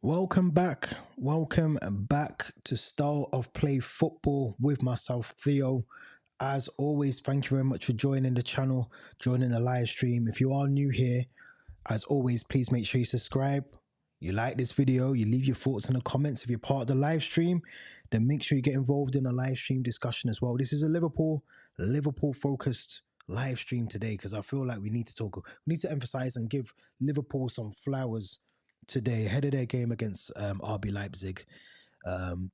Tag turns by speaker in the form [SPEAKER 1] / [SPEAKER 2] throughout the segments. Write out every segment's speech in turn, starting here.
[SPEAKER 1] Welcome back. Welcome back to Style of Play Football with myself, Theo. As always, thank you very much for joining the channel, joining the live stream. If you are new here, as always, please make sure you subscribe. You like this video, you leave your thoughts in the comments. If you're part of the live stream, then make sure you get involved in the live stream discussion as well. This is a Liverpool focused live stream today because I feel like we need to emphasize and give Liverpool some flowers today ahead of their game against RB Leipzig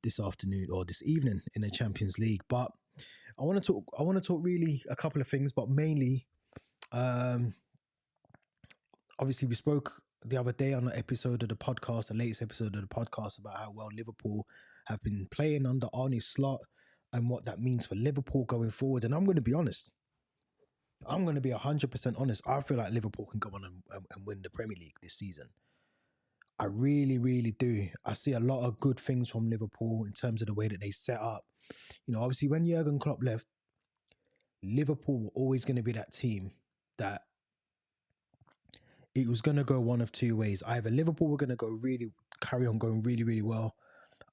[SPEAKER 1] this afternoon or this evening in the Champions League. But I want to talk really a couple of things, but mainly obviously we spoke the other day on the episode of the podcast, the latest episode of the podcast, about how well Liverpool have been playing under Arne Slot and what that means for Liverpool going forward. And I'm going to be honest. I'm going to be 100% honest. I feel like Liverpool can go on and win the Premier League this season. I really, really do. I see a lot of good things from Liverpool in terms of the way that they set up. You know, obviously when Jurgen Klopp left, Liverpool were always going to be that team that it was going to go one of two ways. Either Liverpool were going to carry on going really, really well.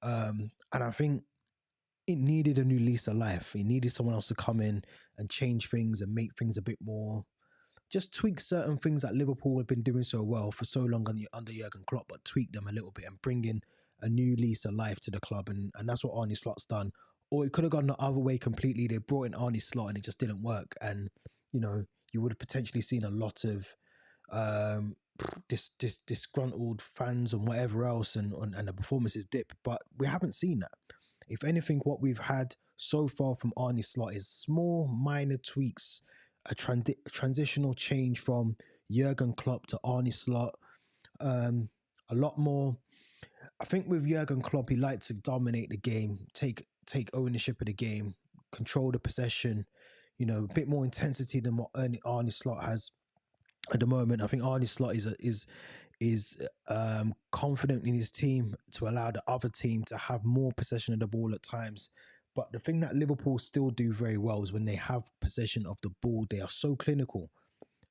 [SPEAKER 1] And I think it needed a new lease of life. It needed someone else to come in and change things and make things a bit more, just tweak certain things that Liverpool have been doing so well for so long under Jurgen Klopp, but tweak them a little bit and bring in a new lease of life to the club. And that's what Arne Slot's done. Or it could have gone the other way completely. They brought in Arne Slot and it just didn't work. And, you know, you would have potentially seen a lot of disgruntled fans and whatever else and the performances dip. But we haven't seen that. If anything, what we've had so far from Arne Slot is small, minor tweaks, a transitional change from Jurgen Klopp to Arne Slot. A lot more. I think with Jurgen Klopp, he liked to dominate the game, take ownership of the game, control the possession. You know, a bit more intensity than what Arne Slot has at the moment. I think Arne Slot is confident in his team to allow the other team to have more possession of the ball at times. But the thing that Liverpool still do very well is when they have possession of the ball, they are so clinical,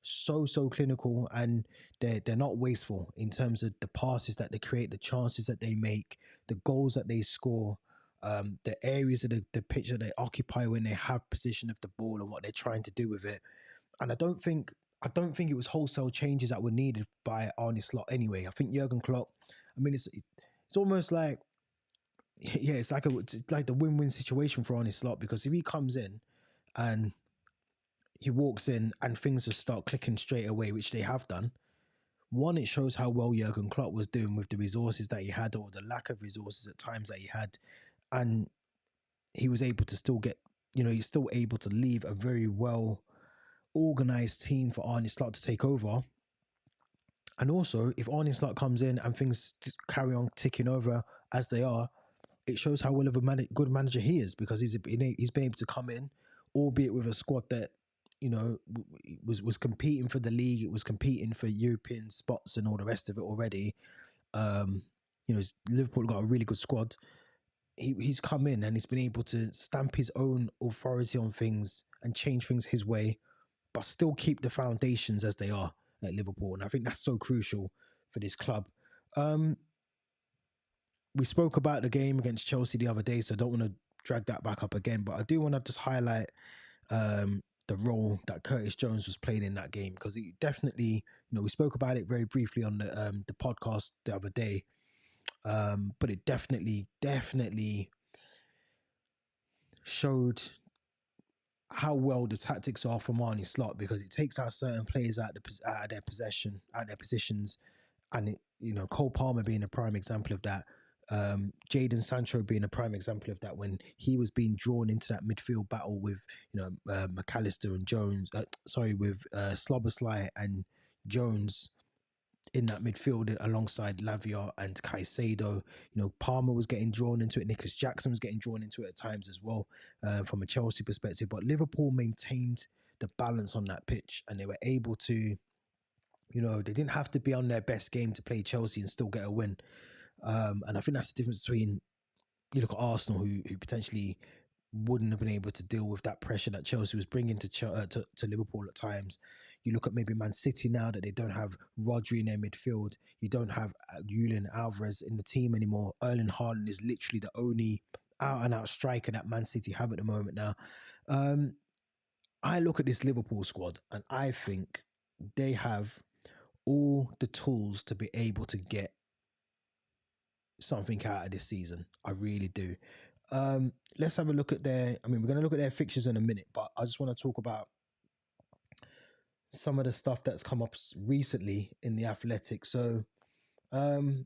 [SPEAKER 1] so clinical, and they're not wasteful in terms of the passes that they create, the chances that they make, the goals that they score, the areas of the pitch that they occupy when they have possession of the ball and what they're trying to do with it. And I don't think it was wholesale changes that were needed by Arne Slot anyway. I think Jurgen Klopp, I mean, it's almost like, yeah, it's like the win-win situation for Arne Slot, because if he comes in and he walks in and things just start clicking straight away, which they have done, one, it shows how well Jurgen Klopp was doing with the resources that he had, or the lack of resources at times that he had, and he was able to still get, you know, he's still able to leave a very well organized team for Arne Slot to take over. And also, if Arne Slot comes in and things carry on ticking over as they are, it shows how well of a good manager he is, because he's been able to come in, albeit with a squad that, you know, was competing for the league. It was competing for European spots and all the rest of it already. You know, Liverpool got a really good squad. He's come in and he's been able to stamp his own authority on things and change things his way, but still keep the foundations as they are at Liverpool. And I think that's so crucial for this club. We spoke about the game against Chelsea the other day, so I don't want to drag that back up again, but I do want to just highlight the role that Curtis Jones was playing in that game, because he definitely, you know, we spoke about it very briefly on the podcast the other day, but it definitely showed how well the tactics are from Arne Slot, because it takes out certain players out of their positions, and it, you know, Cole Palmer being a prime example of that. Jadon Sancho being a prime example of that, when he was being drawn into that midfield battle with, you know, McAllister and Jones, with Slobosly and Jones in that midfield alongside Lavia and Caicedo. You know, Palmer was getting drawn into it. Nicholas Jackson was getting drawn into it at times as well, from a Chelsea perspective. But Liverpool maintained the balance on that pitch, and they were able to, you know, they didn't have to be on their best game to play Chelsea and still get a win. And I think that's the difference between, you look at Arsenal, who potentially wouldn't have been able to deal with that pressure that Chelsea was bringing to Liverpool at times. You look at maybe Man City now that they don't have Rodri in their midfield. You don't have Julian Alvarez in the team anymore. Erling Haaland is literally the only out and out striker that Man City have at the moment now. Um, I look at this Liverpool squad and I think they have all the tools to be able to get something out of this season. I really do. Let's have a look at we're going to look at their fixtures in a minute, but I just want to talk about some of the stuff that's come up recently in the Athletic. So um,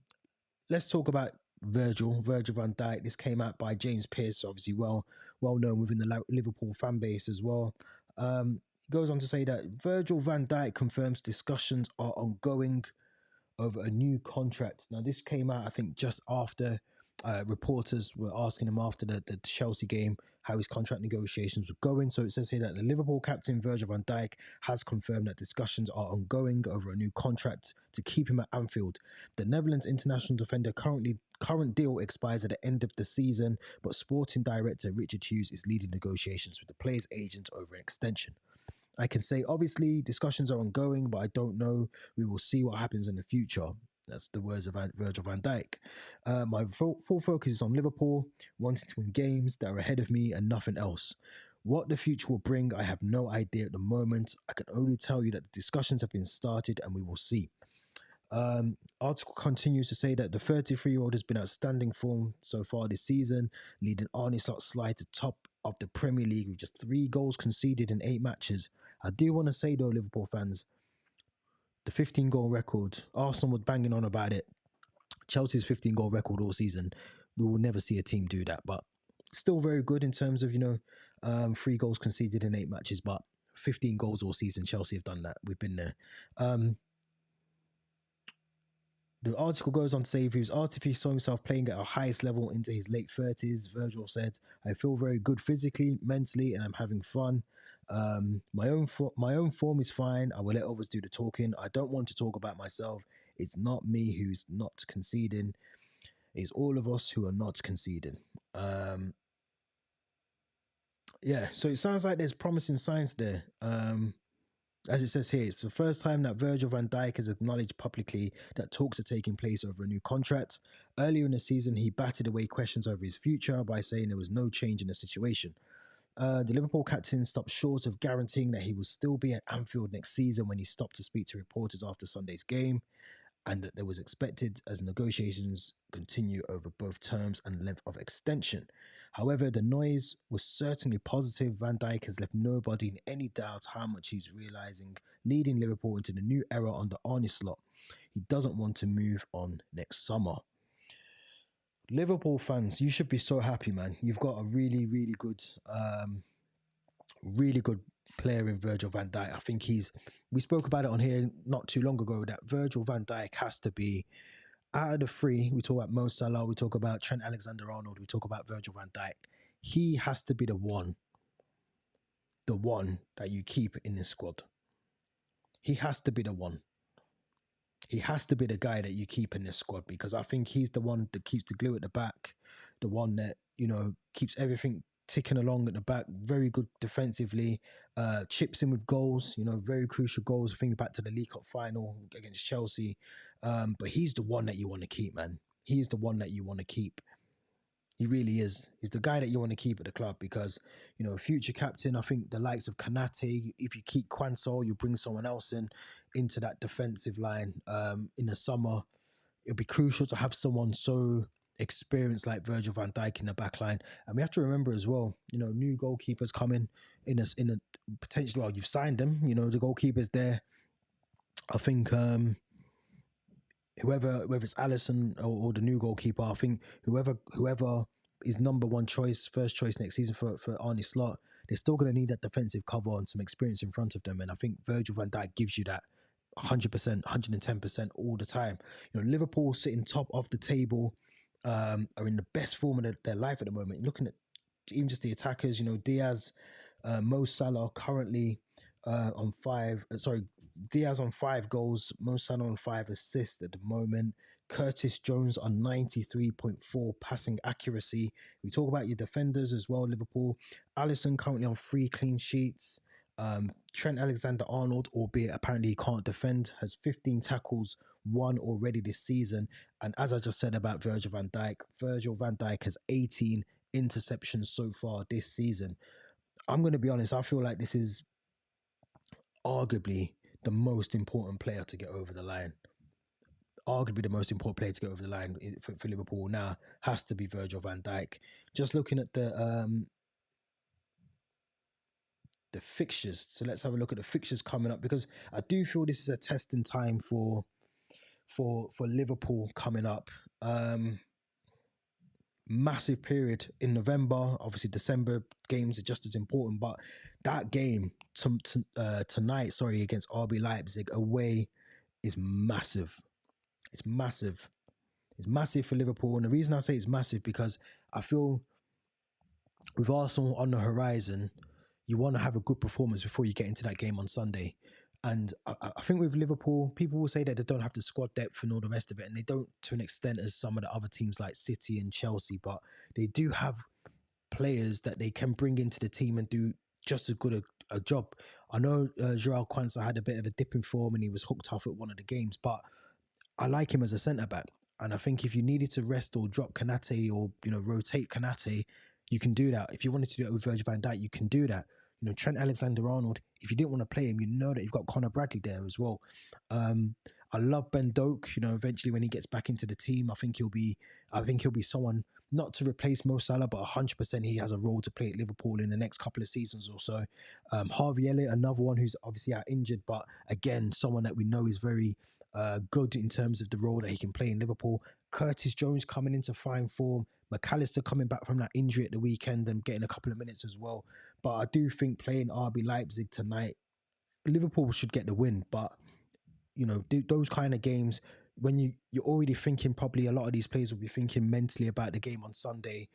[SPEAKER 1] let's talk about Virgil van Dijk. This came out by James Pearce, obviously well known within the Liverpool fan base as well. He goes on to say that Virgil van Dijk confirms discussions are ongoing over a new contract. Now, this came out, I think, just after reporters were asking him after the Chelsea game how his contract negotiations were going. So it says here that the Liverpool captain Virgil van Dijk has confirmed that discussions are ongoing over a new contract to keep him at Anfield. The Netherlands international defender current deal expires at the end of the season, but sporting director Richard Hughes is leading negotiations with the player's agent over an extension. I can say, obviously, discussions are ongoing, but I don't know. We will see what happens in the future. That's the words of Virgil van Dijk. My full focus is on Liverpool, wanting to win games that are ahead of me and nothing else. What the future will bring, I have no idea at the moment. I can only tell you that the discussions have been started and we will see. Article continues to say that the 33-year-old has been outstanding form so far this season, leading Arne Slot's slide to top of the Premier League with just 3 goals conceded in 8 matches. I do want to say though, Liverpool fans, the 15-goal record, Arsenal was banging on about it. Chelsea's 15-goal record all season, we will never see a team do that, but still very good in terms of, 3 goals conceded in 8 matches, but 15 goals all season, Chelsea have done that. We've been there. The article goes on to say if he was asked if he saw himself playing at a highest level into his late 30s, Virgil said, I feel very good physically, mentally, and I'm having fun. My own form is fine. I will let others do the talking. I don't want to talk about myself. It's not me who's not conceding. It's all of us who are not conceding. Yeah, so it sounds like there's promising signs there. As it says here, it's the first time that Virgil van Dijk has acknowledged publicly that talks are taking place over a new contract. Earlier in the season, he batted away questions over his future by saying there was no change in the situation. The Liverpool captain stopped short of guaranteeing that he will still be at Anfield next season when he stopped to speak to reporters after Sunday's game, and that there was expected as negotiations continue over both terms and length of extension. However, the noise was certainly positive. Van Dijk has left nobody in any doubt how much he's realising, leading Liverpool into the new era under Arne Slot. He doesn't want to move on next summer. Liverpool fans, you should be so happy, man. You've got a really, really good player in Virgil van Dijk. I think we spoke about it on here not too long ago that Virgil van Dijk has to be, out of the 3, we talk about Mo Salah, we talk about Trent Alexander-Arnold, we talk about Virgil van Dijk. He has to be the one that you keep in this squad. He has to be the one. He has to be the guy that you keep in this squad because I think he's the one that keeps the glue at the back, the one that, keeps everything ticking along at the back, very good defensively, chips in with goals, very crucial goals. I think back to the League Cup final against Chelsea. But he's the one that you want to keep, man. He's the one that you want to keep. He really is. He's the guy that you want to keep at the club because, future captain, I think the likes of Kanate, if you keep Quansol, you bring someone else into that defensive line in the summer. It'll be crucial to have someone so experienced like Virgil van Dijk in the back line. And we have to remember as well, new goalkeepers coming in a potentially, well, you've signed them, the goalkeeper's there. I think whether it's Allison or the new goalkeeper, I think whoever is number 1 choice, first choice next season for Arne Slot, they're still going to need that defensive cover and some experience in front of them. And I think Virgil van Dijk gives you that 100%, 110% all the time. Liverpool sitting top of the table, are in the best form of their life at the moment. Looking at even just the attackers, Diaz, Mo Salah currently on 5. Diaz on 5 goals, Mo Salah on 5 assists at the moment. Curtis Jones on 93.4 passing accuracy. We talk about your defenders as well, Liverpool. Alisson currently on 3 clean sheets. Trent Alexander-Arnold, albeit apparently he can't defend, has 15 tackles, won already this season. And as I just said about Virgil van Dijk has 18 interceptions so far this season. I'm going to be honest, I feel like this is arguably the most important player to get over the line. Arguably the most important player to get over the line for Liverpool now has to be Virgil van Dijk. Just looking at the fixtures. So let's have a look at the fixtures coming up, because I do feel this is a testing time for Liverpool coming up. Massive period in November. Obviously, December games are just as important, but that game tonight, against RB Leipzig away is massive. It's massive. It's massive for Liverpool, and the reason I say it's massive because I feel with Arsenal on the horizon, you want to have a good performance before you get into that game on Sunday. And I think with Liverpool, people will say that they don't have the squad depth and all the rest of it, and they don't to an extent as some of the other teams like City and Chelsea, but they do have players that they can bring into the team and do just as good a job. I know Joao Quansah had a bit of a dip in form and he was hooked off at one of the games, but I like him as a centre-back. And I think if you needed to rest or drop Kanate or, rotate Kanate, you can do that. If you wanted to do it with Virgil van Dijk, you can do that. Trent Alexander-Arnold, if you didn't want to play him, you know that you've got Conor Bradley there as well. I love Ben Doak. Eventually when he gets back into the team, I think he'll be someone not to replace Mo Salah, but 100% he has a role to play at Liverpool in the next couple of seasons or so. Harvey Elliott, another one who's obviously out injured, but again, someone that we know is very good in terms of the role that he can play in Liverpool. Curtis Jones coming into fine form. McAllister coming back from that injury at the weekend and getting a couple of minutes as well. But I do think playing RB Leipzig tonight, Liverpool should get the win. But, those kind of games, when you're already thinking, probably a lot of these players will be thinking mentally about the game on Sunday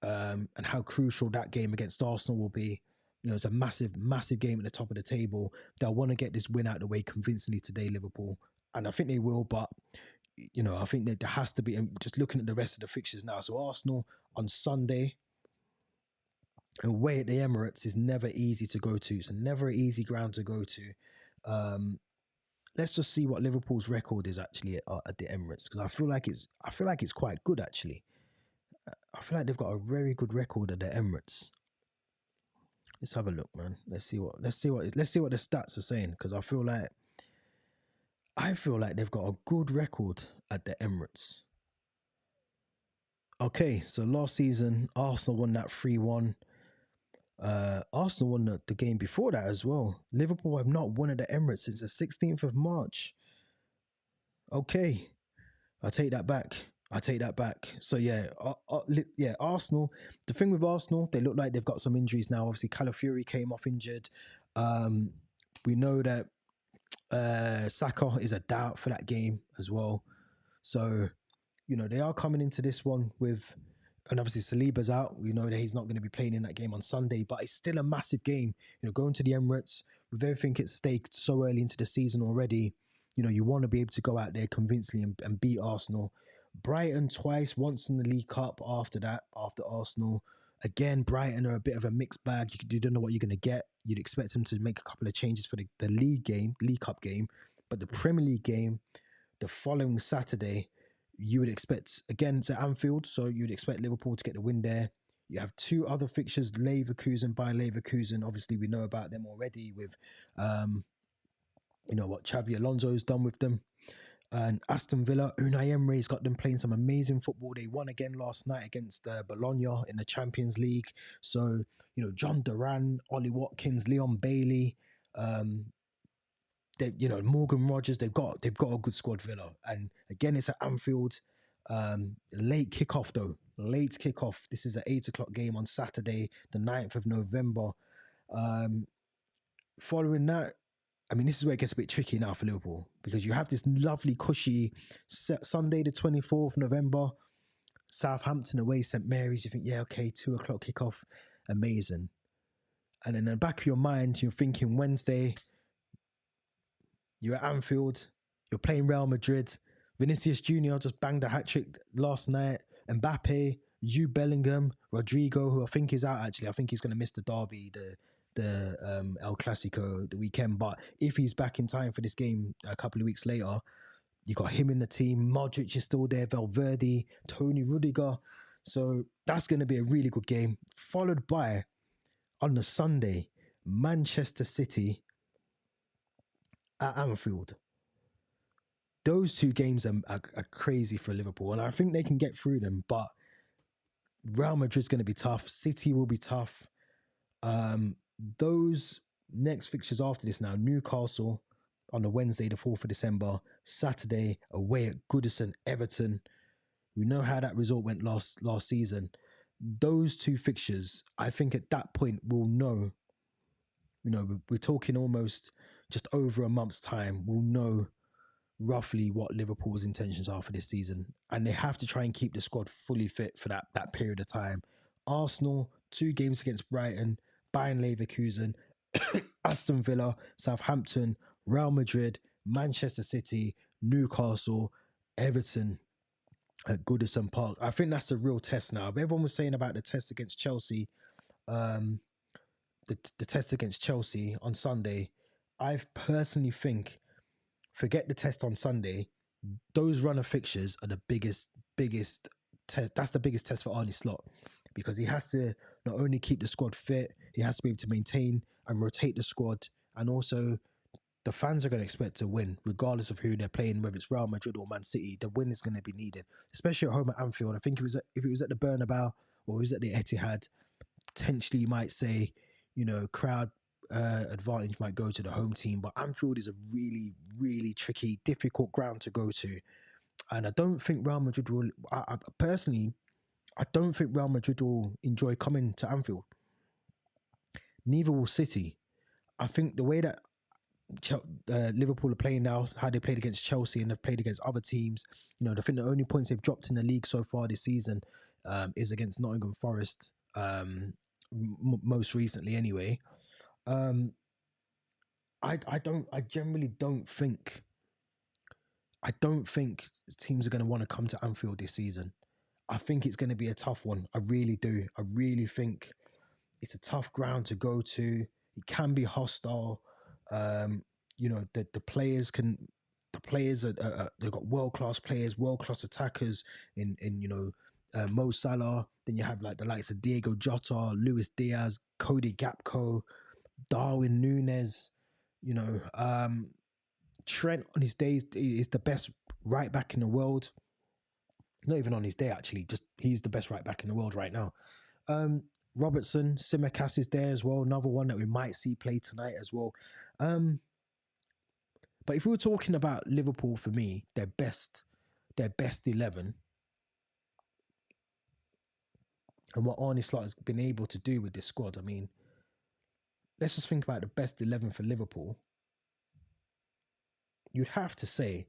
[SPEAKER 1] and how crucial that game against Arsenal will be. It's a massive, massive game at the top of the table. They'll want to get this win out of the way convincingly today, Liverpool. And I think they will, but I think that there has to be, just looking at the rest of the fixtures now. So Arsenal on Sunday, away at the Emirates is never easy to go to. It's never an easy ground to go to. Let's just see what Liverpool's record is actually at the Emirates, because I feel like it's quite good actually. I feel like they've got a very good record at the Emirates. Let's have a look, man. Let's see what the stats are saying, because I feel like they've got a good record at the Emirates. Okay, so last season, Arsenal won that 3-1. Arsenal won the game before that as well. Liverpool have not won at the Emirates since the 16th of March. Okay, I take that back. So yeah, Arsenal. The thing with Arsenal, they look like they've got some injuries now. Obviously, Calafiori came off injured. We know that Saka is a doubt for that game as well. So, they are coming into this one with, and obviously Saliba's out. We know that he's not going to be playing in that game on Sunday, but it's still a massive game. Going to the Emirates with everything at stake so early into the season already, you want to be able to go out there convincingly and beat Arsenal. Brighton twice, once in the League Cup after Arsenal. Again, Brighton are a bit of a mixed bag. You don't know what you're going to get. You'd expect them to make a couple of changes for the League Cup game. But the Premier League game, the following Saturday, you would expect, again, it's at Anfield, so you'd expect Liverpool to get the win there. You have two other fixtures, Leverkusen. Obviously, we know about them already with, what Xabi Alonso's done with them. And Aston Villa, Unai Emery's got them playing some amazing football. They won again last night against Bologna in the Champions League. So, John Duran, Ollie Watkins, Leon Bailey, Morgan Rogers, they've got a good squad, Villa. And again, it's at Anfield. Late kickoff. This is an 8:00 game on Saturday, the 9th of November. Following that, this is where it gets a bit tricky now for Liverpool, because you have this lovely, cushy Sunday, the 24th of November, Southampton away, St. Mary's. You think, 2:00 kickoff, amazing. And in the back of your mind, you're thinking Wednesday, you're at Anfield, you're playing Real Madrid. Vinicius Jr. just banged a hat-trick last night. Mbappe, Jude Bellingham, Rodrigo, who I think is out actually. I think he's going to miss the derby, El Clasico the weekend. But if he's back in time for this game a couple of weeks later, you got him in the team. Modric is still there. Valverde, Tony Rudiger. So that's going to be a really good game. Followed by on the Sunday, Manchester City at Anfield. Those two games are crazy for Liverpool, and I think they can get through them. But Real Madrid's going to be tough. City will be tough. Those next fixtures after this now: Newcastle on the Wednesday, the 4th of December. Saturday away at Goodison, Everton. We know how that result went last season. Those two fixtures, I think at that point we'll know. You know, we're talking almost just over a month's time. We'll know roughly what Liverpool's intentions are for this season, and they have to try and keep the squad fully fit for that period of time. Arsenal, 2 games against Brighton, Bayern Leverkusen, Aston Villa, Southampton, Real Madrid, Manchester City, Newcastle, Everton at Goodison Park. I think that's a real test now. Everyone was saying about the test against Chelsea, the test against Chelsea on Sunday. I personally think, forget the test on Sunday, those runner fixtures are the biggest test. That's the biggest test for Arne Slot, because he has to not only keep the squad fit, he has to be able to maintain and rotate the squad, and also the fans are going to expect to win regardless of who they're playing, whether it's Real Madrid or Man City. The win is going to be needed, especially at home at Anfield. I think if it was at the Bernabeu or it was at the Etihad, potentially you might say, you know, crowd advantage might go to the home team, but Anfield is a really, really tricky, difficult ground to go to. And I don't think Real Madrid will, personally, I don't think Real Madrid will enjoy coming to Anfield. Neither will City. I think the way that Liverpool are playing now, how they played against Chelsea and they've played against other teams, you know, I think the only points they've dropped in the league so far this season is against Nottingham Forest, most recently anyway. I generally don't think teams are going to want to come to Anfield this season. I think it's going to be a tough one. I really do. I really think it's a tough ground to go to. It can be hostile. You know, the players are they've got world-class players, world-class attackers in you know, Mo Salah. Then you have like the likes of Diego Jota, Luis Diaz, Cody Gakpo, Darwin Núñez. You know, Trent on his days is the best right back in the world. Not even on his day, actually. Just he's the best right back in the world right now. Robertson, Tsimikas is there as well. Another one that we might see play tonight as well. But if we were talking about Liverpool, for me, their best 11, and what Arne Slot has been able to do with this squad, I mean, let's just think about the best 11 for Liverpool. You'd have to say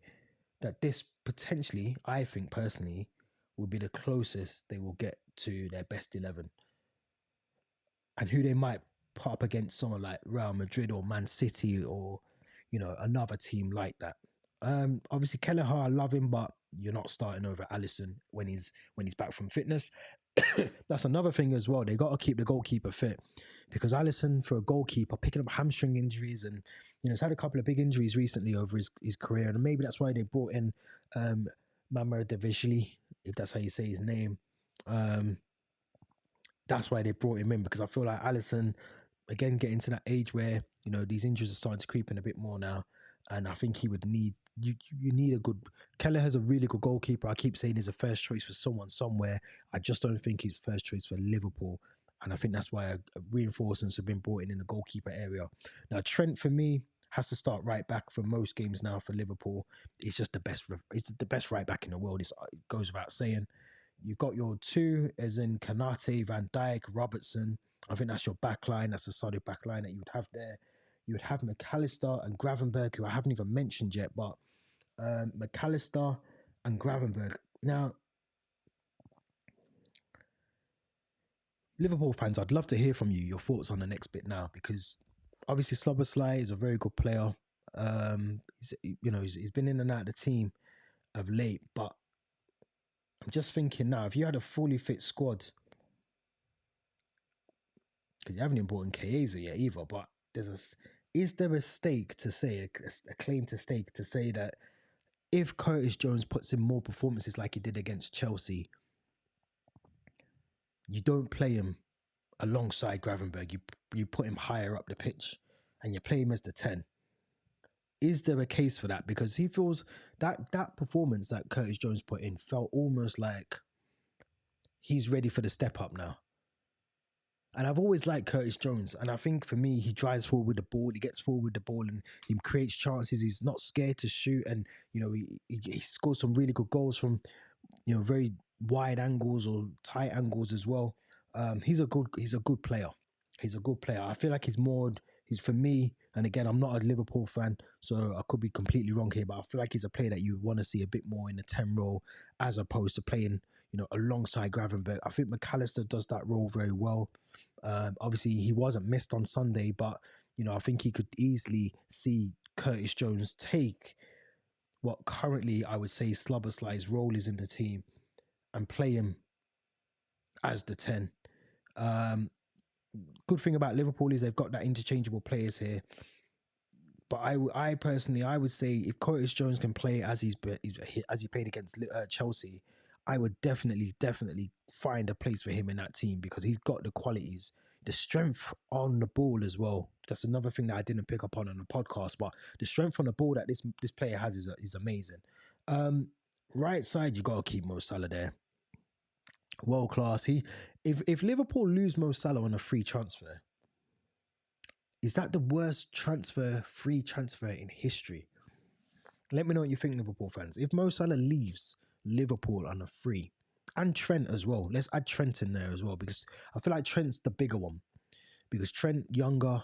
[SPEAKER 1] that this potentially, I think personally, will be the closest they will get to their best 11. And who they might put up against someone like Real Madrid or Man City or, you know, another team like that. Obviously Kelleher, I love him, but you're not starting over Alisson when he's back from fitness. That's another thing as well. They got to keep the goalkeeper fit, because Alisson, for a goalkeeper, picking up hamstring injuries, and you know, he's had a couple of big injuries recently over his career, and maybe that's why they brought in Mamardashvili, if that's how you say his name. That's why they brought him in, because I feel like Alisson, again, getting to that age where, you know, these injuries are starting to creep in a bit more now, and I think he would need, you need a good, Keller has a really good goalkeeper. I keep saying he's a first choice for someone somewhere. I just don't think he's first choice for Liverpool, and I think that's why reinforcements have been brought in the goalkeeper area. Now Trent, for me, has to start right back for most games now for Liverpool. He's just the best. He's the best right back in the world. It goes without saying. You've got your two, as in Kanate, Van Dijk, Robertson. I think that's your back line. That's a solid back line that you would have there. You would have McAllister and Gravenberg, who I haven't even mentioned yet, but McAllister and Gravenberg. Now, Liverpool fans, I'd love to hear from you, your thoughts on the next bit now, because obviously Szoboszlai is a very good player. He's been in and out of the team of late, but I'm just thinking now, if you had a fully fit squad, because you haven't brought in Chiesa yet either. But is there a stake to say a claim to stake to say that if Curtis Jones puts in more performances like he did against Chelsea, you don't play him alongside Gravenberg. You put him higher up the pitch, and you play him as the 10. Is there a case for that? Because he feels that performance that Curtis Jones put in felt almost like he's ready for the step up now. And I've always liked Curtis Jones. And I think for me, he drives forward with the ball. He gets forward with the ball and he creates chances. He's not scared to shoot. And, he scores some really good goals from, very wide angles or tight angles as well. He's a good player. He's a good player. I feel like he's for me, and again, I'm not a Liverpool fan, so I could be completely wrong here, but I feel like he's a player that you want to see a bit more in the 10 role as opposed to playing, alongside Gravenberg. I think McAllister does that role very well. Obviously, he wasn't missed on Sunday, but, I think he could easily see Curtis Jones take what currently I would say Slobberslai's role is in the team and play him as the 10. Good thing about Liverpool is they've got that interchangeable players here. But I personally, I would say if Curtis Jones can play as he played against Chelsea, I would definitely find a place for him in that team because he's got the qualities, the strength on the ball as well. That's another thing that I didn't pick up on the podcast, but the strength on the ball that this player has is amazing. Right side, you got to keep Mo Salah there. World class. If Liverpool lose Mo Salah on a free transfer, is that the worst free transfer in history? Let me know what you think, Liverpool fans. If Mo Salah leaves Liverpool on a free, and Trent as well, let's add Trent in there as well, because I feel like Trent's the bigger one. Because Trent, younger,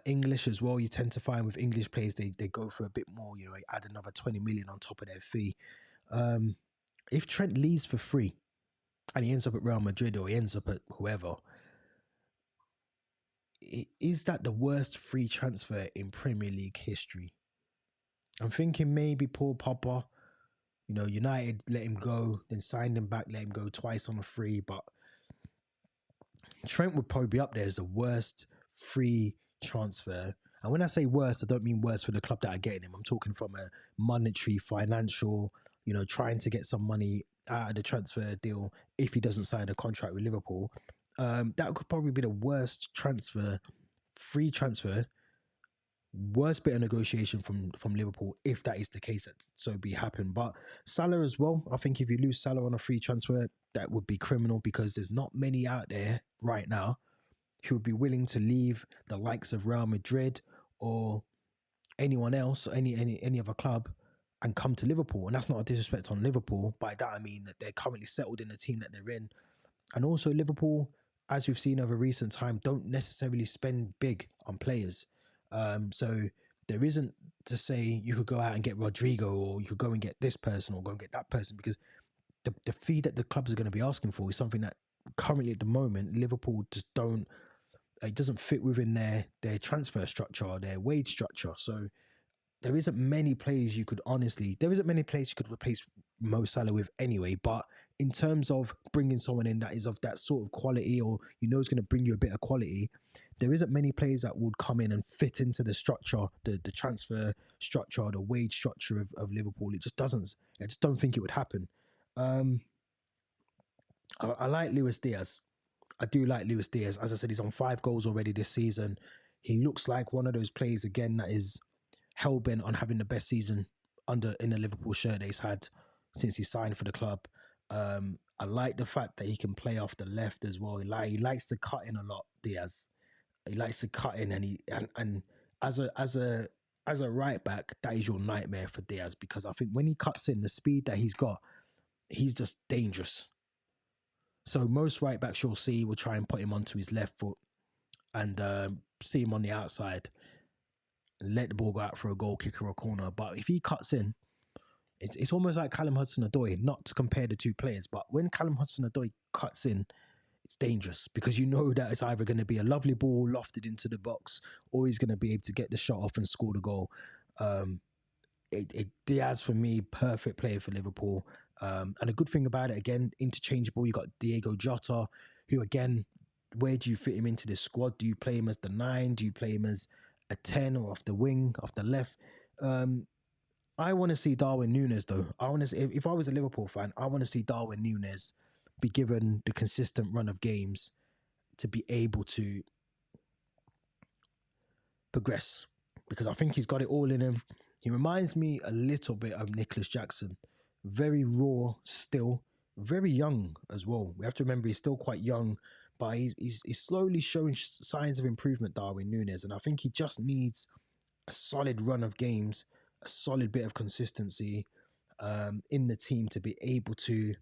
[SPEAKER 1] English as well, you tend to find with English players, they go for a bit more, add another 20 million on top of their fee. If Trent leaves for free, and he ends up at Real Madrid or he ends up at whoever, is that the worst free transfer in Premier League history? I'm thinking maybe Paul Pogba, United let him go, then signed him back, let him go twice on a free, but Trent would probably be up there as the worst free transfer. And when I say worst, I don't mean worst for the club that are getting him. I'm talking from a monetary, financial, trying to get some money out of the transfer deal if he doesn't sign a contract with Liverpool. That could probably be the worst free transfer, worst bit of negotiation from Liverpool if that is the case, that so be happen. But Salah as well, I think if you lose Salah on a free transfer, that would be criminal because there's not many out there right now who would be willing to leave the likes of Real Madrid or anyone else, any other club, and come to Liverpool. And that's not a disrespect on Liverpool. By that I mean that they're currently settled in the team that they're in. And also Liverpool, as we've seen over recent time, don't necessarily spend big on players. So there isn't to say you could go out and get Rodrigo or you could go and get this person or go and get that person, because the fee that the clubs are going to be asking for is something that currently at the moment Liverpool just it doesn't fit within their transfer structure or their wage structure. So there isn't many players you could replace Mo Salah with anyway. But in terms of bringing someone in that is of that sort of quality, or is going to bring you a bit of quality, there isn't many players that would come in and fit into the structure, the transfer structure, the wage structure of Liverpool. It just doesn't. I just don't think it would happen. I like Luis Diaz. I do like Luis Diaz. As I said, he's on 5 goals already this season. He looks like one of those players again that is hell-bent on having the best season in a Liverpool shirt that he's had since he signed for the club. I like the fact that he can play off the left as well. He likes to cut in a lot, Diaz. He likes to cut in, and as a right back, that is your nightmare for Diaz, because I think when he cuts in, the speed that he's got, he's just dangerous. So most right backs you'll see will try and put him onto his left foot and see him on the outside and let the ball go out for a goal kick or a corner. But if he cuts in, it's almost like Callum Hudson-Odoi, not to compare the two players, but when Callum Hudson-Odoi cuts in, it's dangerous because you know that it's either going to be a lovely ball lofted into the box or he's going to be able to get the shot off and score the goal. Diaz, for me, perfect player for Liverpool. And a good thing about it, again, interchangeable. You got Diego Jota, who, again, where do you fit him into the squad? Do you play him as the 9? Do you play him as a 10 or off the wing, off the left? Um, I want to see Darwin Nunes though. I want to see, if I was a Liverpool fan, I want to see Darwin Nunes be given the consistent run of games to be able to progress, because I think he's got it all in him. He reminds me a little bit of Nicholas Jackson, very raw still, very young as well. We have to remember he's still quite young, but he's slowly showing signs of improvement, Darwin Nunes, and I think he just needs a solid run of games, a solid bit of consistency in the team to be able to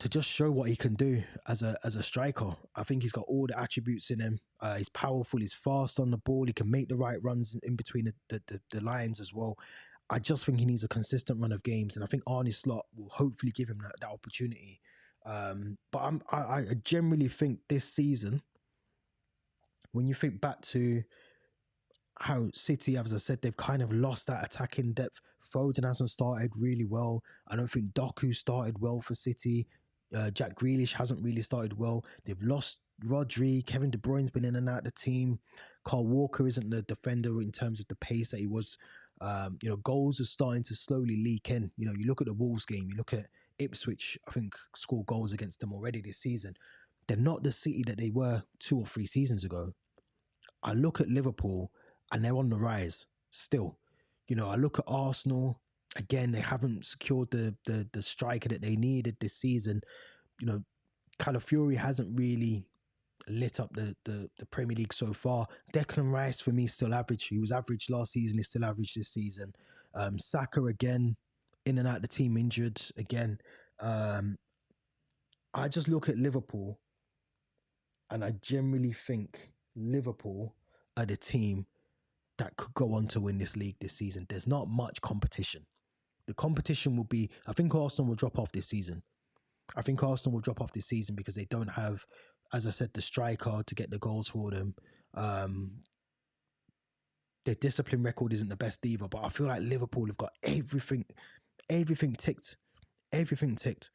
[SPEAKER 1] just show what he can do as a striker. I think he's got all the attributes in him. He's powerful. He's fast on the ball. He can make the right runs in between the lines as well. I just think he needs a consistent run of games, and I think Arne Slot will hopefully give him that opportunity. But I generally think this season, when you think back to how City, as I said, they've kind of lost that attacking depth. Foden hasn't started really well. I don't think Doku started well for City. Jack Grealish hasn't really started well. They've lost Rodri. Kevin De Bruyne's been in and out of the team. Carl Walker isn't the defender in terms of the pace that he was. Goals are starting to slowly leak in. You look at the Wolves game, you look at Ipswich, I think scored goals against them already this season. They're not the City that they were 2 or 3 seasons ago. I look at Liverpool and they're on the rise still. I look at Arsenal. Again, they haven't secured the striker that they needed this season. Calafiori hasn't really lit up the Premier League so far. Declan Rice, for me, is still average. He was average last season. He's still average this season. Saka, again, in and out of the team, injured again. I just look at Liverpool and I generally think Liverpool are the team that could go on to win this league this season. There's not much competition. The competition will be, I think Arsenal will drop off this season. Because they don't have, as I said, the striker to get the goals for them. Their discipline record isn't the best either, but I feel like Liverpool have got everything ticked. Everything ticked.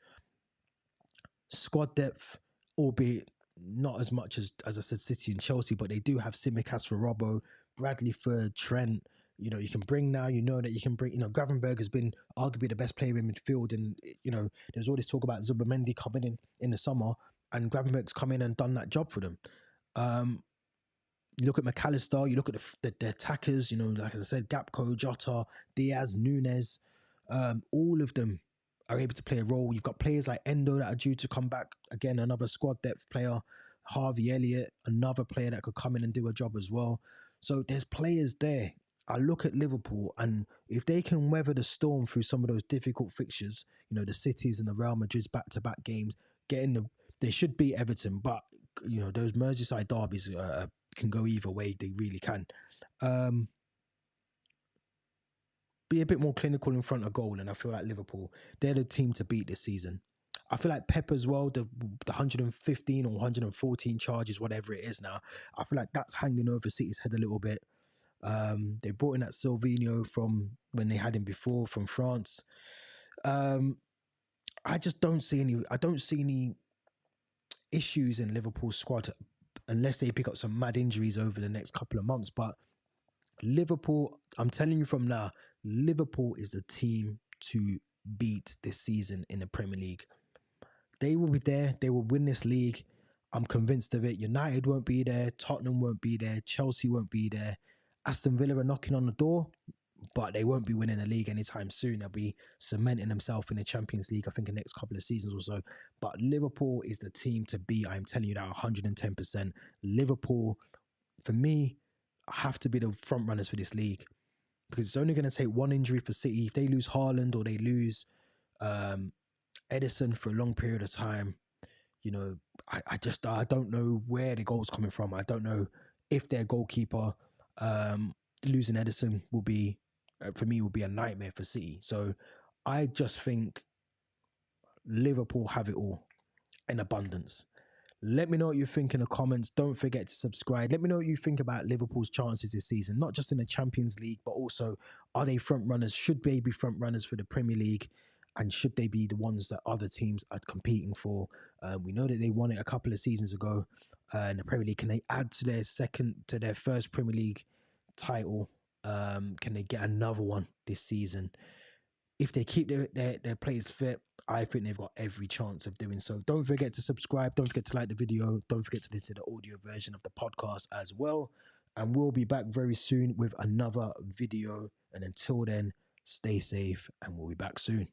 [SPEAKER 1] Squad depth, albeit not as much as I said, City and Chelsea, but they do have Tsimikas for Robbo, Bradley for Trent. You can bring now, that you can bring, Gravenberg has been arguably the best player in midfield. And, there's all this talk about Zubimendi coming in the summer, and Gravenberg's come in and done that job for them. You look at McAllister, you look at the attackers, like I said, Gapco, Jota, Diaz, Nunes, all of them are able to play a role. You've got players like Endo that are due to come back. Again, another squad depth player. Harvey Elliott, another player that could come in and do a job as well. So there's players there. I look at Liverpool, and if they can weather the storm through some of those difficult fixtures, the Cities and the Real Madrid's back-to-back games, they should beat Everton, but those Merseyside derbies can go either way. They really can. Be a bit more clinical in front of goal, and I feel like Liverpool, they're the team to beat this season. I feel like Pep as well, the 115 or 114 charges, whatever it is now, I feel like that's hanging over City's head a little bit. They brought in that Silvino from when they had him before from France. I just don't see any issues in Liverpool's squad unless they pick up some mad injuries over the next couple of months. But Liverpool, I'm telling you from now, Liverpool is the team to beat this season in the Premier League. They will be there. They will win this league. I'm convinced of it. United won't be there. Tottenham won't be there. Chelsea won't be there. Aston Villa are knocking on the door, but they won't be winning the league anytime soon. They'll be cementing themselves in the Champions League, I think, in the next couple of seasons or so. But Liverpool is the team to beat. I'm telling you that 110%. Liverpool, for me, have to be the front runners for this league, because it's only going to take one injury for City. If they lose Haaland or they lose Edison for a long period of time, I don't know where the goal's coming from. I don't know if their goalkeeper, losing Edison will be, for me, will be a nightmare for City. So I just think Liverpool have it all in abundance. Let me know what you think in the comments. Don't forget to subscribe. Let me know what you think about Liverpool's chances this season, not just in the Champions League, but also, are they front runners? Should they be front runners for the Premier League? and should they be the ones that other teams are competing for? We know that they won it a couple of seasons ago in the Premier League. Can they add to their first Premier League title? Can they get another one this season? If they keep their players fit, I think they've got every chance of doing so. Don't forget to subscribe. Don't forget to like the video. Don't forget to listen to the audio version of the podcast as well. And we'll be back very soon with another video. And until then, stay safe and we'll be back soon.